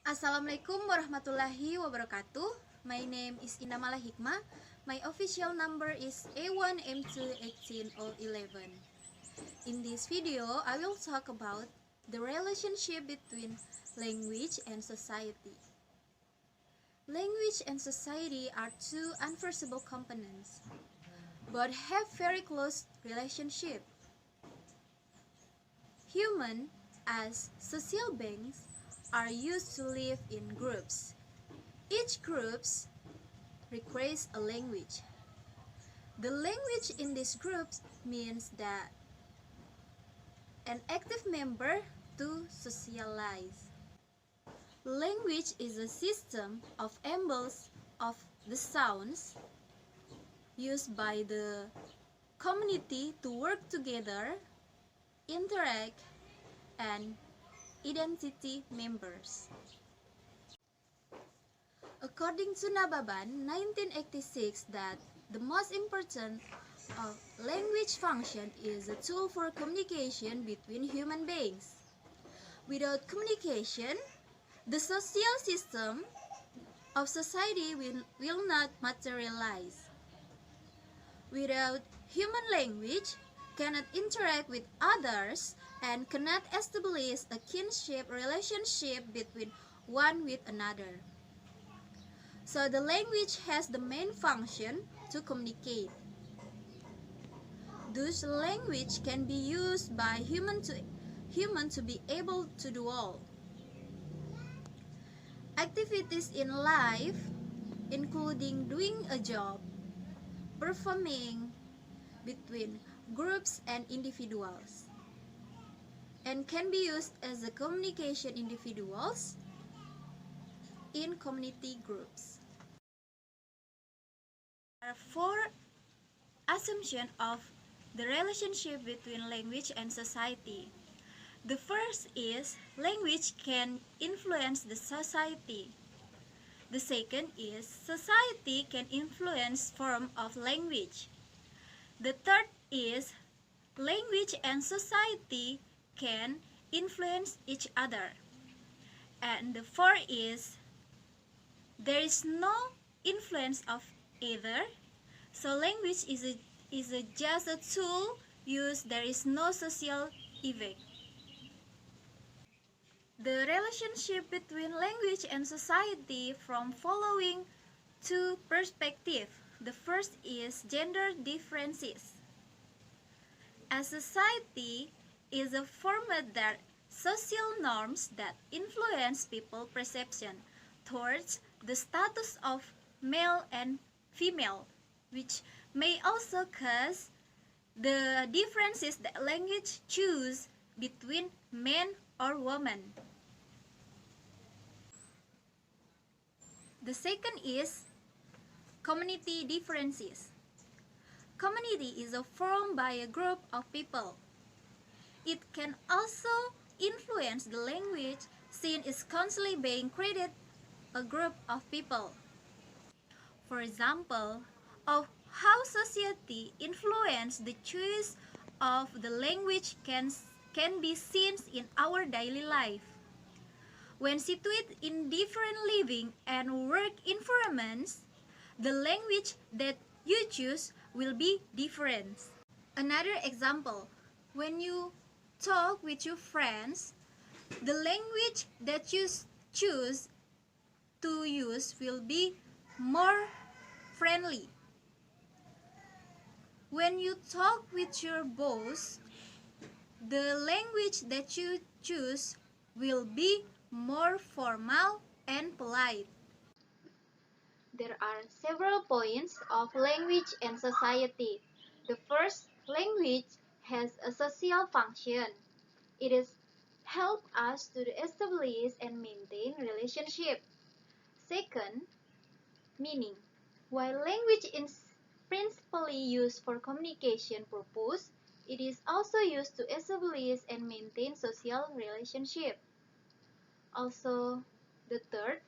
Assalamualaikum warahmatullahi wabarakatuh. My name is Indah Hikma. My official number is A1M218011. In this video, I will talk about the relationship between language and society. Language and society are two unforeseeable components, but have very close relationship. Humans, as social beings, are used to live in groups. Each group requires a language. The language in this group means that an active member to socialize. Language is a system of emblems of the sounds used by the community to work together, interact, and identity members. According to Nababan 1986, that the most important language function is a tool for communication between human beings. Without communication, the social system of society will not materialize. Without human language, cannot interact with others and cannot establish a kinship relationship between one with another. So the language has the main function to communicate. Thus, language can be used by human to be able to do all. Activities in life, including doing a job, performing between groups and individuals, and can be used as a communication individuals in community groups. There are four assumptions of the relationship between language and society. The first is language can influence the society. The second is society can influence form of language. The third is language and society can influence each other. And the fourth is there is no influence of either. So language is just a tool used, there is no social effect. The relationship between language and society from following two perspectives. The first is gender differences. A society is a format that social norms that influence people's perception towards the status of male and female, which may also cause the differences that language choose between men or women. The second is community differences. Community is formed by a group of people. It can also influence the language since it's constantly being created a group of people. For example, of how society influences the choice of the language can be seen in our daily life. When situated in different living and work environments, the language that you choose will be different. Another example, when you talk with your friends, the language that you choose to use will be more friendly. When you talk with your boss, the language that you choose will be more formal and polite. There are several points of language and society. The first, language has a social function. It is help us to establish and maintain relationship. Second, meaning. While language is principally used for communication purpose, it is also used to establish and maintain social relationship. Also, the third,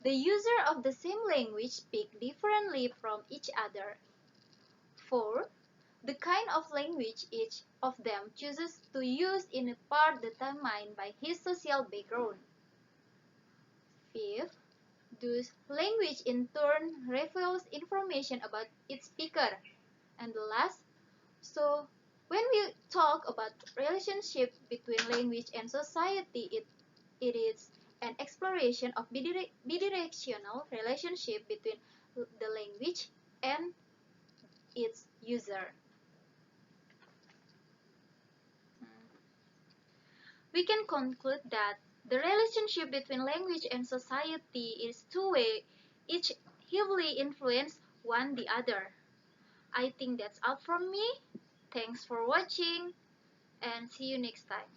the user of the same language speak differently from each other. 4. The kind of language each of them chooses to use in a part determined by his social background. Fifth, thus language in turn reveals information about its speaker. And the last, so when we talk about relationship between language and society, it is an exploration of bidirectional relationship between the language and its user. We can conclude that the relationship between language and society is two-way, each heavily influence one the other. I think that's all from me. Thanks for watching and see you next time.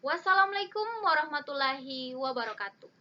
Wassalamualaikum warahmatullahi wabarakatuh.